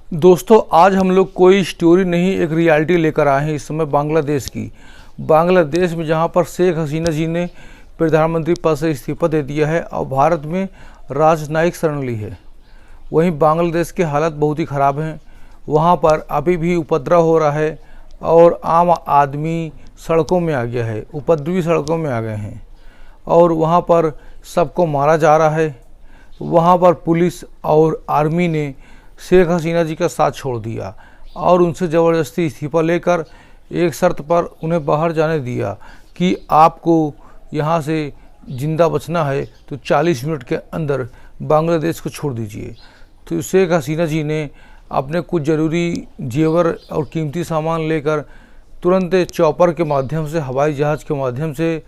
दोस्तों, आज हम लोग कोई स्टोरी नहीं, एक रियलिटी लेकर आए हैं इस समय बांग्लादेश की। बांग्लादेश में जहां पर शेख हसीना जी ने प्रधानमंत्री पद से इस्तीफा दे दिया है और भारत में राजनयिक शरण ली है, वहीं बांग्लादेश के हालत बहुत ही ख़राब हैं। वहां पर अभी भी उपद्रव हो रहा है और आम आदमी सड़कों में आ गया है, उपद्रवी सड़कों में आ गए हैं और वहां पर सबको मारा जा रहा है। वहां पर पुलिस और आर्मी ने शेख हसीना जी का साथ छोड़ दिया और उनसे ज़बरदस्ती इस्तीफा लेकर एक शर्त पर उन्हें बाहर जाने दिया कि आपको यहाँ से ज़िंदा बचना है तो 40 मिनट के अंदर बांग्लादेश को छोड़ दीजिए। तो शेख हसीना जी ने अपने कुछ ज़रूरी जेवर और कीमती सामान लेकर तुरंत चॉपर के माध्यम से, हवाई जहाज़ के माध्यम से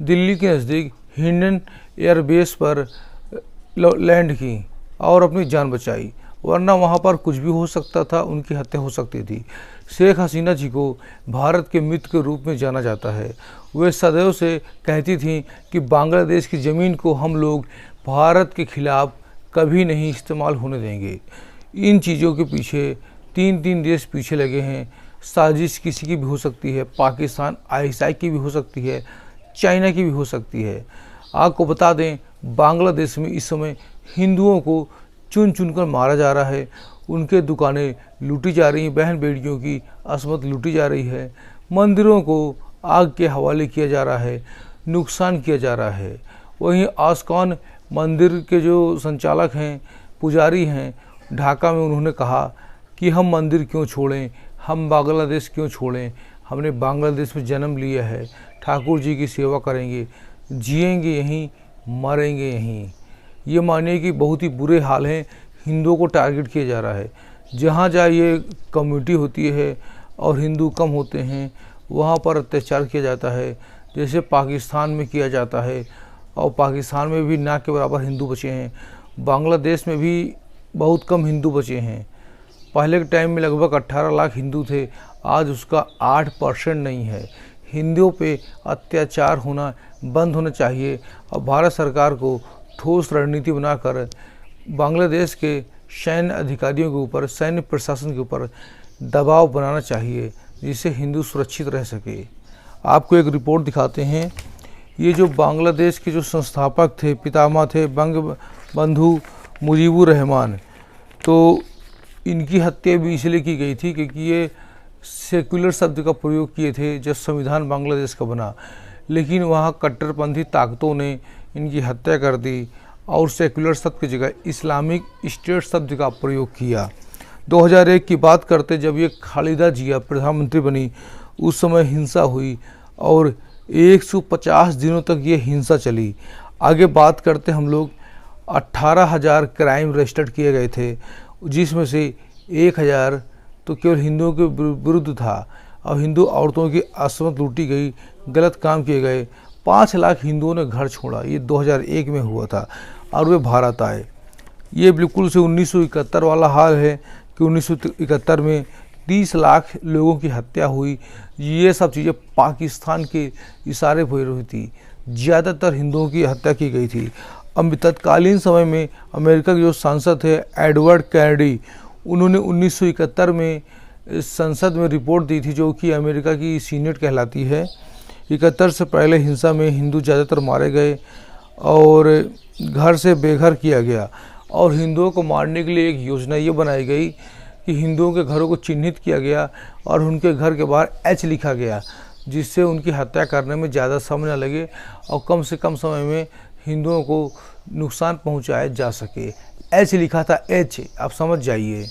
दिल्ली के नज़दीक हिंडन एयरबेस पर लैंड की और अपनी जान बचाई, वरना वहाँ पर कुछ भी हो सकता था, उनकी हत्या हो सकती थी। शेख हसीना जी को भारत के मित्र के रूप में जाना जाता है। वे सदैव से कहती थीं कि बांग्लादेश की ज़मीन को हम लोग भारत के खिलाफ कभी नहीं इस्तेमाल होने देंगे। इन चीज़ों के पीछे तीन देश पीछे लगे हैं। साजिश किसी की भी हो सकती है, पाकिस्तान ISI की भी हो सकती है, चाइना की भी हो सकती है। आपको बता दें, बांग्लादेश में इस समय हिंदुओं को चुन चुनकर मारा जा रहा है, उनके दुकानें लूटी जा रही हैं, बहन बेटियों की असमत लूटी जा रही है, मंदिरों को आग के हवाले किया जा रहा है, नुकसान किया जा रहा है। वहीं आस्कॉन मंदिर के जो संचालक हैं, पुजारी हैं ढाका में, उन्होंने कहा कि हम मंदिर क्यों छोड़ें, हम बांग्लादेश क्यों छोड़ें, हमने बांग्लादेश में जन्म लिया है, ठाकुर जी की सेवा करेंगे, जिएंगे यहीं, मरेंगे यहीं। ये मानिए कि बहुत ही बुरे हाल हैं। हिंदुओं को टारगेट किया जा रहा है। जहाँ जहाँ ये कम्युनिटी होती है और हिंदू कम होते हैं, वहाँ पर अत्याचार किया जाता है, जैसे पाकिस्तान में किया जाता है। और पाकिस्तान में भी ना के बराबर हिंदू बचे हैं, बांग्लादेश में भी बहुत कम हिंदू बचे हैं। पहले के टाइम में लगभग 18 लाख हिंदू थे, आज उसका 8% नहीं है। हिंदुओं पे अत्याचार होना बंद होना चाहिए और भारत सरकार को ठोस रणनीति बनाकर बांग्लादेश के सैन्य अधिकारियों के ऊपर, सैन्य प्रशासन के ऊपर दबाव बनाना चाहिए, जिससे हिंदू सुरक्षित रह सके। आपको एक रिपोर्ट दिखाते हैं। ये जो बांग्लादेश के जो संस्थापक थे, पितामह थे, बंगबंधु मुजीबुर रहमान, तो इनकी हत्या भी इसलिए की गई थी क्योंकि ये सेक्युलर शब्द का प्रयोग किए थे जब संविधान बांग्लादेश का बना, लेकिन वहाँ कट्टरपंथी ताकतों ने इनकी हत्या कर दी और सेक्युलर शब्द की जगह इस्लामिक स्टेट शब्द का प्रयोग किया। 2001 की बात करते, जब ये खालिदा जिया प्रधानमंत्री बनी, उस समय हिंसा हुई और 150 दिनों तक ये हिंसा चली। आगे बात करते हम लोग, 18,000 क्राइम रजिस्टर्ड किए गए थे, जिसमें से 1,000 तो केवल हिंदुओं के विरुद्ध था और हिंदू औरतों की असमत लूटी गई, गलत काम किए गए। 5 लाख हिंदुओं ने घर छोड़ा। ये 2001 में हुआ था और वे भारत आए। ये बिल्कुल से 1971 वाला हाल है कि 1971 में 30 लाख लोगों की हत्या हुई। ये सब चीज़ें पाकिस्तान के इशारे पर हुई थी। ज़्यादातर हिंदुओं की हत्या की गई थी। अब तत्कालीन समय में अमेरिका के जो सांसद थे एडवर्ड कैनेडी, उन्होंने 1971 में संसद में रिपोर्ट दी थी, जो कि अमेरिका की सीनेट कहलाती है। 71 से पहले हिंसा में हिंदू ज़्यादातर मारे गए और घर से बेघर किया गया और हिंदुओं को मारने के लिए एक योजना ये बनाई गई कि हिंदुओं के घरों को चिन्हित किया गया और उनके घर के बाहर H लिखा गया, जिससे उनकी हत्या करने में ज़्यादा समय न लगे और कम से कम समय में हिंदुओं को नुकसान पहुंचाया जा सके। H लिखा था, H, आप समझ जाइए।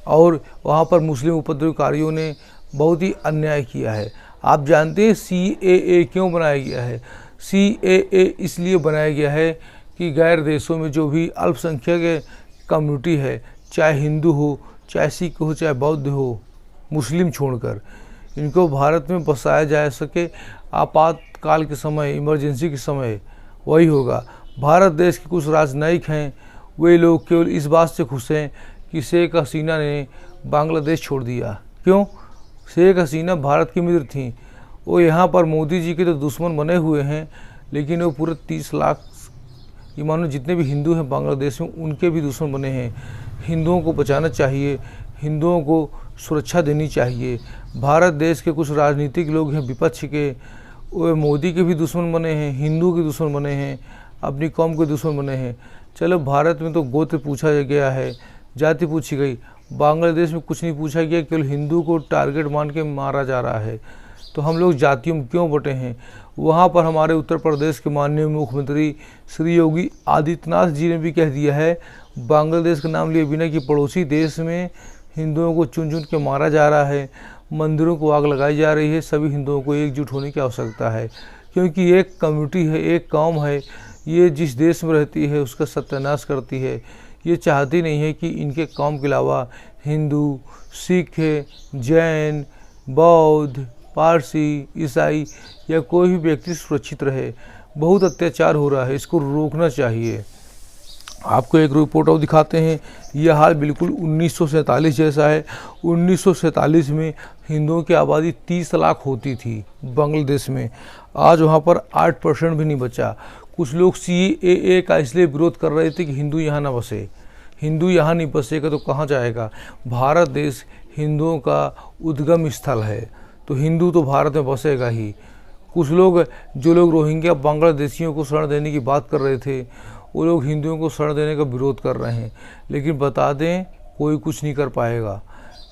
और वहाँ पर मुस्लिम उपद्रवकारियों ने बहुत ही अन्याय किया है। आप जानते हैं CAA क्यों बनाया गया है? CAA इसलिए बनाया गया है कि गैर देशों में जो भी अल्पसंख्यक कम्युनिटी है, चाहे हिंदू हो, चाहे सिख हो, चाहे बौद्ध हो, मुस्लिम छोड़कर, इनको भारत में बसाया जा सके। आपातकाल के समय, इमरजेंसी के समय वही होगा। भारत देश के कुछ राजनयिक हैं, वे लोग केवल इस बात से खुश हैं कि शेख हसीना ने बांग्लादेश छोड़ दिया। क्यों? शेख हसीना भारत की मित्र थीं। वो यहाँ पर मोदी जी के तो दुश्मन बने हुए हैं, लेकिन वो पूरे 30 लाख, ये मानो जितने भी हिंदू हैं बांग्लादेश में, उनके भी दुश्मन बने हैं। हिंदुओं को बचाना चाहिए, हिंदुओं को सुरक्षा देनी चाहिए। भारत देश के कुछ राजनीतिक लोग हैं विपक्ष के, वो मोदी के भी दुश्मन बने हैं, हिंदू के दुश्मन बने हैं, अपनी कौम के दुश्मन बने हैं। चलो भारत में तो गोत्र पूछा गया है, जाति पूछी गई, बांग्लादेश में कुछ नहीं पूछा गया, केवल हिंदू को टारगेट मान के मारा जा रहा है। तो हम लोग जातियों में क्यों बटे हैं? वहाँ पर हमारे उत्तर प्रदेश के माननीय मुख्यमंत्री श्री योगी आदित्यनाथ जी ने भी कह दिया है, बांग्लादेश का नाम लिए बिना कि पड़ोसी देश में हिंदुओं को चुन चुन के मारा जा रहा है, मंदिरों को आग लगाई जा रही है। सभी हिंदुओं को एकजुट होने की आवश्यकता है, क्योंकि एक कम्युनिटी है, एक कौम है, ये जिस देश में रहती है उसका सत्यानाश करती है। ये चाहती नहीं है कि इनके कौम के अलावा हिंदू, सिख, जैन, बौद्ध, पारसी, ईसाई या कोई भी व्यक्ति सुरक्षित रहे। बहुत अत्याचार हो रहा है, इसको रोकना चाहिए। आपको एक रिपोर्ट और दिखाते हैं। यह हाल बिल्कुल 1947 जैसा है। 1947 में हिंदुओं की आबादी 30 लाख होती थी बांग्लादेश में, आज वहाँ पर 8% भी नहीं बचा। कुछ लोग CAA का इसलिए विरोध कर रहे थे कि हिंदू यहाँ ना बसे, हिंदू यहाँ नहीं बसेगा तो कहाँ जाएगा। भारत देश हिंदुओं का उद्गम स्थल है, तो हिंदू तो भारत में बसेगा ही। कुछ लोग, जो लोग रोहिंग्या बांग्लादेशियों को शरण देने की बात कर रहे थे, वो लोग हिंदुओं को शरण देने का विरोध कर रहे हैं। लेकिन बता दें, कोई कुछ नहीं कर पाएगा।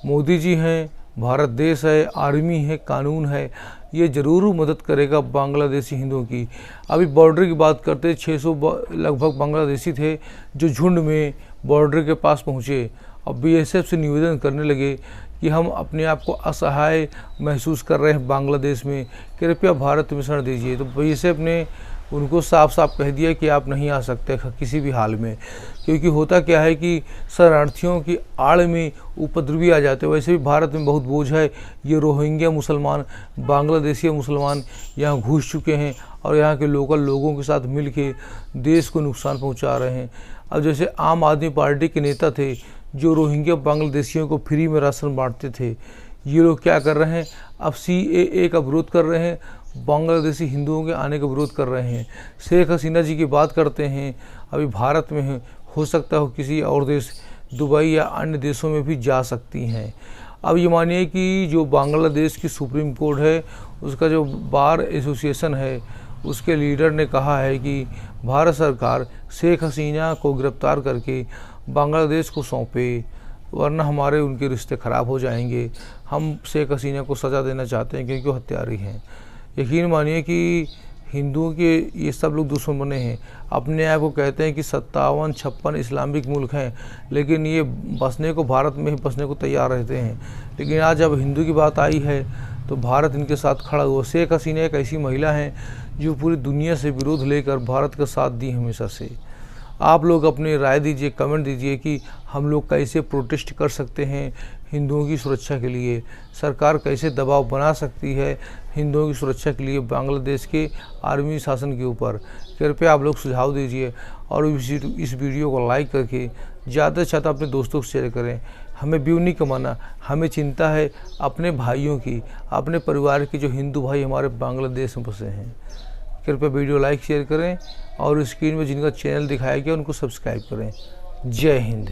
मोदी जी हैं, भारत देश है, आर्मी है, कानून है, ये ज़रूर मदद करेगा बांग्लादेशी हिंदुओं की। अभी बॉर्डर की बात करते, 600 लगभग बांग्लादेशी थे जो झुंड में बॉर्डर के पास पहुँचे। अब BSF से निवेदन करने लगे कि हम अपने आप को असहाय महसूस कर रहे हैं बांग्लादेश में, कृपया भारत में शरण दीजिए। तो BSF ने उनको साफ साफ कह दिया कि आप नहीं आ सकते किसी भी हाल में, क्योंकि होता क्या है कि शरणार्थियों की आड़ में उपद्रवी आ जाते हैं। वैसे भी भारत में बहुत बोझ है, ये रोहिंग्या मुसलमान, बांग्लादेशी मुसलमान यहाँ घुस चुके हैं और यहाँ के लोकल लोगों के साथ मिल के देश को नुकसान पहुँचा रहे हैं। अब जैसे आम आदमी पार्टी के नेता थे जो रोहिंग्या बांग्लादेशियों को फ्री में राशन बांटते थे, ये लोग क्या कर रहे हैं, अब CAA का विरोध कर रहे हैं, बांग्लादेशी हिंदुओं के आने का विरोध कर रहे हैं। शेख हसीना जी की बात करते हैं, अभी भारत में है, हो सकता हो किसी और देश, दुबई या अन्य देशों में भी जा सकती हैं। अब ये मानिए कि जो बांग्लादेश की सुप्रीम कोर्ट है, उसका जो बार एसोसिएशन है, उसके लीडर ने कहा है कि भारत सरकार शेख हसीना को गिरफ्तार करके बांग्लादेश को सौंपे, वरना हमारे उनके रिश्ते ख़राब हो जाएंगे। हम शेख हसीना को सज़ा देना चाहते हैं क्योंकि वो हत्यारी हैं। यकीन मानिए कि हिंदुओं के ये सब लोग दुश्मन बने हैं। अपने आप को कहते हैं कि 57-56 इस्लामिक मुल्क हैं, लेकिन ये बसने को, भारत में ही बसने को तैयार रहते हैं। लेकिन आज जब हिंदू की बात आई है तो भारत इनके साथ खड़ा हुआ। शेख हसीना एक ऐसी महिला हैं जो पूरी दुनिया से विरोध लेकर भारत का साथ दी हमेशा से। आप लोग अपनी राय दीजिए, कमेंट दीजिए कि हम लोग कैसे प्रोटेस्ट कर सकते हैं हिंदुओं की सुरक्षा के लिए, सरकार कैसे दबाव बना सकती है हिंदुओं की सुरक्षा के लिए बांग्लादेश के आर्मी शासन के ऊपर। कृपया आप लोग सुझाव दीजिए और इस वीडियो को लाइक करके ज़्यादा से ज़्यादा अपने दोस्तों को शेयर करें। हमें व्यू नहीं कमाना, हमें चिंता है अपने भाइयों की, अपने परिवार की, जो हिंदू भाई हमारे बांग्लादेश में बसे हैं। कृपया वीडियो लाइक शेयर करें और स्क्रीन में जिनका चैनल दिखाया गया उनको सब्सक्राइब करें। जय हिंद।